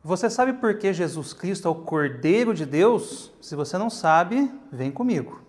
Você sabe por que Jesus Cristo é o Cordeiro de Deus? Se você não sabe, vem comigo.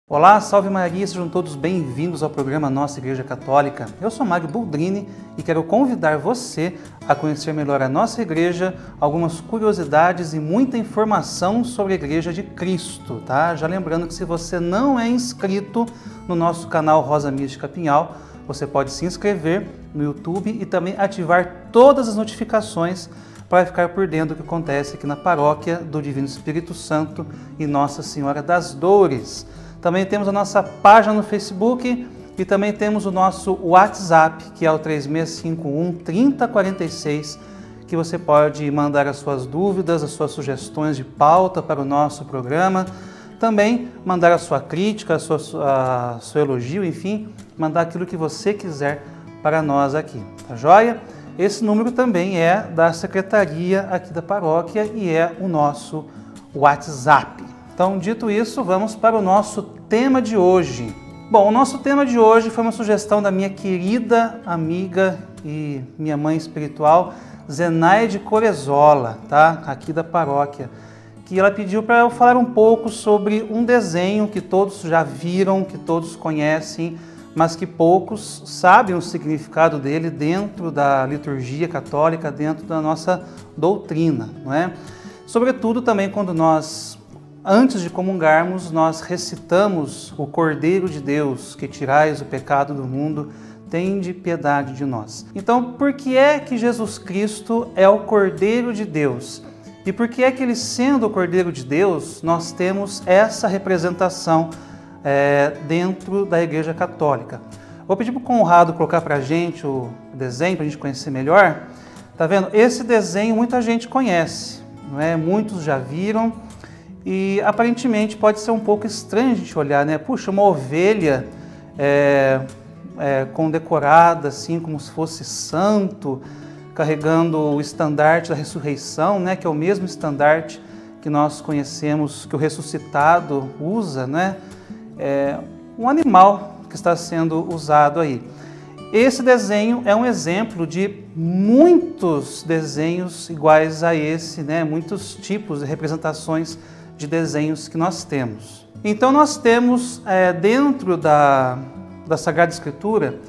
Olá, salve Maria, sejam todos bem-vindos ao programa Nossa Igreja Católica. Eu sou Mário Boldrini e quero convidar você a conhecer melhor a nossa igreja, algumas curiosidades e muita informação sobre a Igreja de Cristo, tá? Já lembrando que se você não é inscrito no nosso canal Rosa Mística Pinhal, você pode se inscrever no YouTube e também ativar todas as notificações para ficar por dentro do que acontece aqui na Paróquia do Divino Espírito Santo e Nossa Senhora das Dores. Também temos a nossa página no Facebook e também temos o nosso WhatsApp, que é o 3651-3046, que você pode mandar as suas dúvidas, as suas sugestões de pauta para o nosso programa, também mandar a sua crítica, a seu elogio, enfim, mandar aquilo que você quiser para nós aqui, tá joia? Esse número também é da secretaria aqui da paróquia e é o nosso WhatsApp. Então, dito isso, vamos para o nosso tema de hoje. Bom, o nosso tema de hoje foi uma sugestão da minha querida amiga e minha mãe espiritual, Zenaide Corezola, tá? Aqui da paróquia, que ela pediu para eu falar um pouco sobre um desenho que todos já viram, que todos conhecem, mas que poucos sabem o significado dele dentro da liturgia católica, dentro da nossa doutrina, não é? Sobretudo também quando nós, antes de comungarmos, nós recitamos o Cordeiro de Deus, que tirais o pecado do mundo, tende piedade de nós. Então, por que é que Jesus Cristo é o Cordeiro de Deus? E por que é que ele, sendo o Cordeiro de Deus, nós temos essa representação dentro da Igreja Católica? Vou pedir para o Conrado colocar para a gente o desenho, para a gente conhecer melhor. Tá vendo? Esse desenho muita gente conhece, não é? Muitos já viram. E aparentemente pode ser um pouco estranho a gente olhar, né? Puxa, uma ovelha condecorada, assim, como se fosse santo, carregando o estandarte da ressurreição, né? Que é o mesmo estandarte que nós conhecemos, que o ressuscitado usa, né? Um animal que está sendo usado aí. Esse desenho é um exemplo de muitos desenhos iguais a esse, né? Muitos tipos de representações de desenhos que nós temos. Então nós temos dentro da Sagrada Escritura,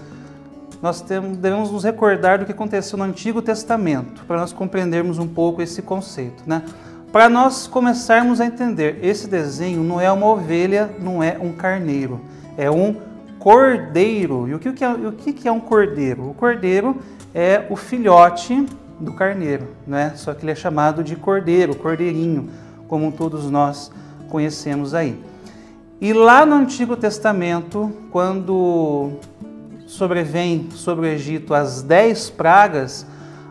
devemos nos recordar do que aconteceu no Antigo Testamento, para nós compreendermos um pouco esse conceito, né? Para nós começarmos a entender, esse desenho não é uma ovelha, não é um carneiro, é um cordeiro. E o que é um cordeiro? O cordeiro é o filhote do carneiro, né? Só que ele é chamado de cordeiro, cordeirinho, como todos nós conhecemos aí. E lá no Antigo Testamento, quando sobrevém sobre o Egito as 10 pragas,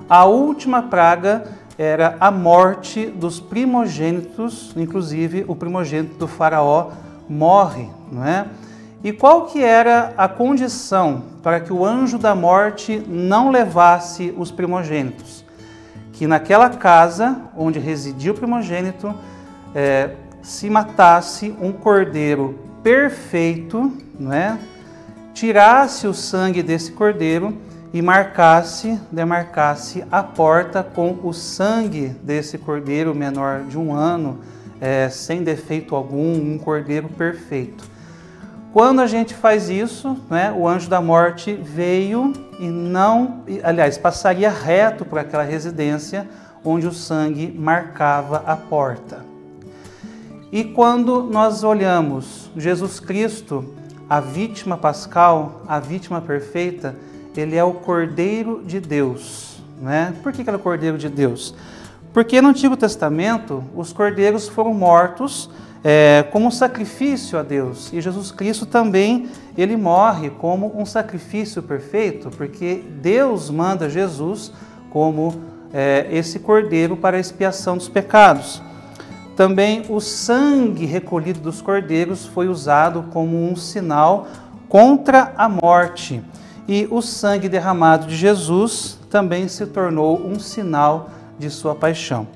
a última praga era a morte dos primogênitos, inclusive o primogênito do faraó morre, não é? E qual que era a condição para que o anjo da morte não levasse os primogênitos? Que naquela casa onde residia o primogênito, se matasse um cordeiro perfeito, não é? Tirasse o sangue desse cordeiro e demarcasse a porta com o sangue desse cordeiro menor de 1 ano, sem defeito algum, um cordeiro perfeito. Quando a gente faz isso, né, o anjo da morte veio passaria reto por aquela residência onde o sangue marcava a porta. E quando nós olhamos Jesus Cristo, a vítima pascal, a vítima perfeita, ele é o Cordeiro de Deus, né? Por que ele é o Cordeiro de Deus? Porque no Antigo Testamento os cordeiros foram mortos como um sacrifício a Deus. E Jesus Cristo também, ele morre como um sacrifício perfeito, porque Deus manda Jesus como esse cordeiro para a expiação dos pecados. Também o sangue recolhido dos cordeiros foi usado como um sinal contra a morte. e o sangue derramado de Jesus também se tornou um sinal de sua paixão.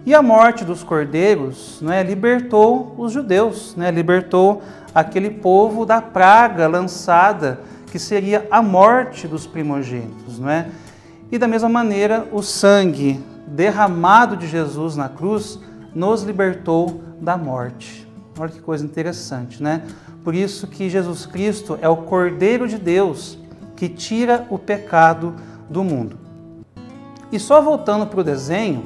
E a morte dos cordeiros, né, libertou os judeus, né, libertou aquele povo da praga lançada, que seria a morte dos primogênitos. Não é? E da mesma maneira, o sangue derramado de Jesus na cruz nos libertou da morte. Olha que coisa interessante, né? Por isso que Jesus Cristo é o Cordeiro de Deus que tira o pecado do mundo. E só voltando para o desenho,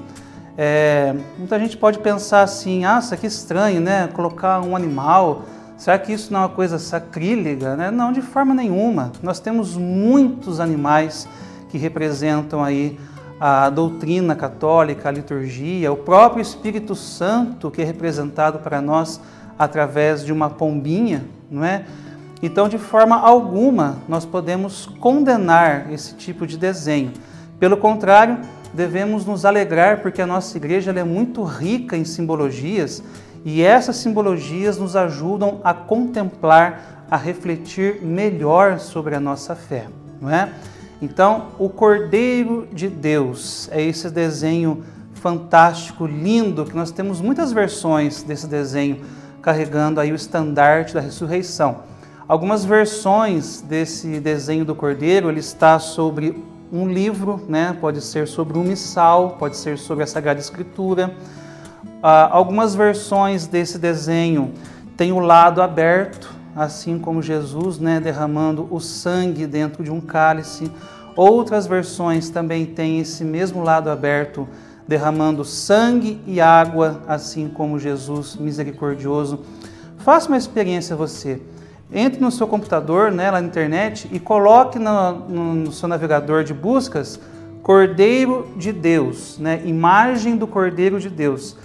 muita gente pode pensar assim, nossa, que estranho, né? Colocar um animal, será que isso não é uma coisa sacrílega? Né? Não, de forma nenhuma. Nós temos muitos animais que representam aí a doutrina católica, a liturgia, o próprio Espírito Santo que é representado para nós através de uma pombinha, não é? Então, de forma alguma, nós podemos condenar esse tipo de desenho. Pelo contrário, devemos nos alegrar porque a nossa igreja ela é muito rica em simbologias e essas simbologias nos ajudam a contemplar, a refletir melhor sobre a nossa fé, não é? Então, o Cordeiro de Deus é esse desenho fantástico, lindo, que nós temos muitas versões desse desenho carregando aí o estandarte da ressurreição. Algumas versões desse desenho do Cordeiro, ele está sobre um livro, né? Pode ser sobre um missal, pode ser sobre a Sagrada Escritura. Algumas versões desse desenho têm o lado aberto, assim como Jesus, né, derramando o sangue dentro de um cálice. Outras versões também têm esse mesmo lado aberto, derramando sangue e água, assim como Jesus misericordioso. Faça uma experiência você. Entre no seu computador, né, lá na internet, e coloque no seu navegador de buscas Cordeiro de Deus, né, imagem do Cordeiro de Deus.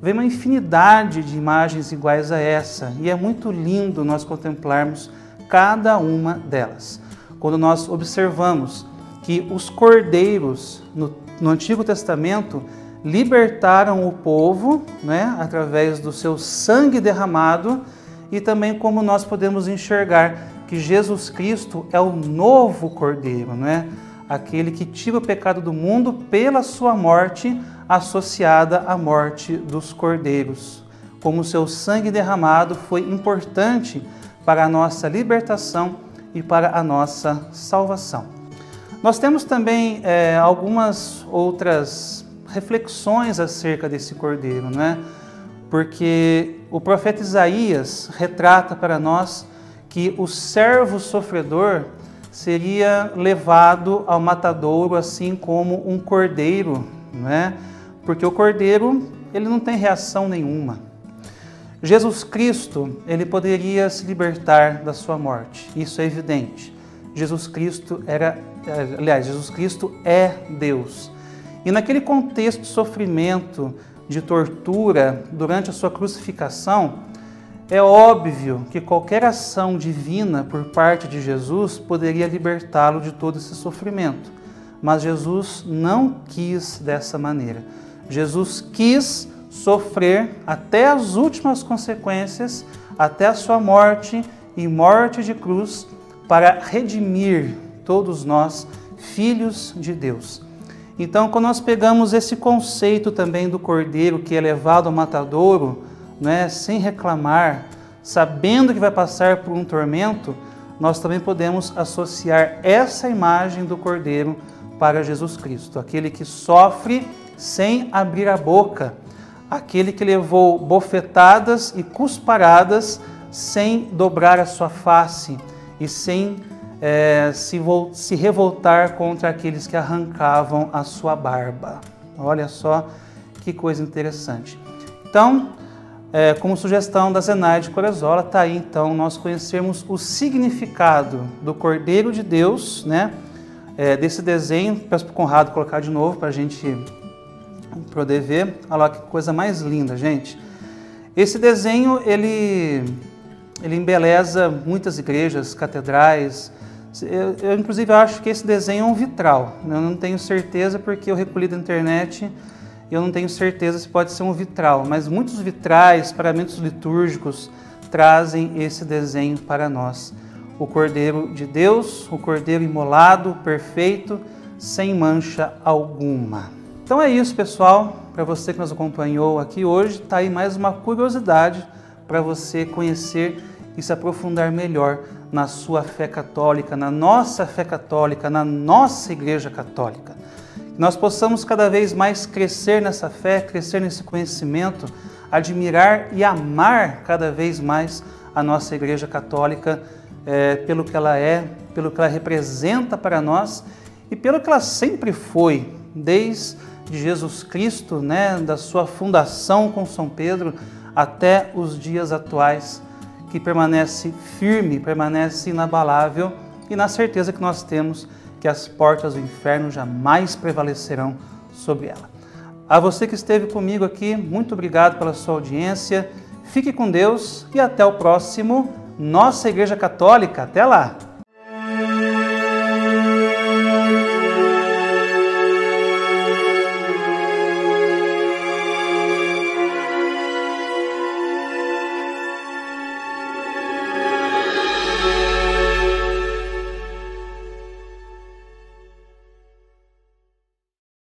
Vem uma infinidade de imagens iguais a essa, e é muito lindo nós contemplarmos cada uma delas. Quando nós observamos que os cordeiros no Antigo Testamento libertaram o povo, né, através do seu sangue derramado, e também como nós podemos enxergar que Jesus Cristo é o novo Cordeiro, né? Aquele que tira o pecado do mundo pela sua morte, associada à morte dos cordeiros. Como o seu sangue derramado foi importante para a nossa libertação e para a nossa salvação. Nós temos também algumas outras reflexões acerca desse cordeiro, não é? Porque o profeta Isaías retrata para nós que o servo sofredor seria levado ao matadouro assim como um cordeiro, não é? Porque o cordeiro, ele não tem reação nenhuma. Jesus Cristo, ele poderia se libertar da sua morte, isso é evidente. Jesus Cristo é Deus. E naquele contexto de sofrimento, de tortura, durante a sua crucificação, é óbvio que qualquer ação divina por parte de Jesus poderia libertá-lo de todo esse sofrimento. Mas Jesus não quis dessa maneira. Jesus quis sofrer até as últimas consequências, até a sua morte e morte de cruz, para redimir todos nós, filhos de Deus. Então, quando nós pegamos esse conceito também do cordeiro que é levado ao matadouro, né, sem reclamar, sabendo que vai passar por um tormento, nós também podemos associar essa imagem do cordeiro para Jesus Cristo, aquele que sofre sem abrir a boca, aquele que levou bofetadas e cusparadas sem dobrar a sua face e sem se revoltar contra aqueles que arrancavam a sua barba. Olha só que coisa interessante. Então, como sugestão da Zenaide Corazola, está aí então nós conhecermos o significado do Cordeiro de Deus, né? Desse desenho. Peço para o Conrado colocar de novo para a gente poder ver. Olha lá que coisa mais linda, gente. Esse desenho, ele embeleza muitas igrejas, catedrais. Eu inclusive acho que esse desenho é um vitral. Eu não tenho certeza porque eu recolhi da internet e eu não tenho certeza se pode ser um vitral, mas muitos vitrais, paramentos litúrgicos trazem esse desenho para nós. o Cordeiro de Deus, o Cordeiro imolado, perfeito, sem mancha alguma. Então é isso, pessoal. Para você que nos acompanhou aqui hoje, está aí mais uma curiosidade para você conhecer e se aprofundar melhor na sua fé católica, na nossa fé católica, na nossa Igreja Católica. Que nós possamos cada vez mais crescer nessa fé, crescer nesse conhecimento, admirar e amar cada vez mais a nossa Igreja Católica pelo que ela é, pelo que ela representa para nós e pelo que ela sempre foi, desde Jesus Cristo, né, da sua fundação com São Pedro até os dias atuais, que permanece firme, permanece inabalável e na certeza que nós temos que as portas do inferno jamais prevalecerão sobre ela. A você que esteve comigo aqui, muito obrigado pela sua audiência, fique com Deus e até o próximo Nossa Igreja Católica. Até lá!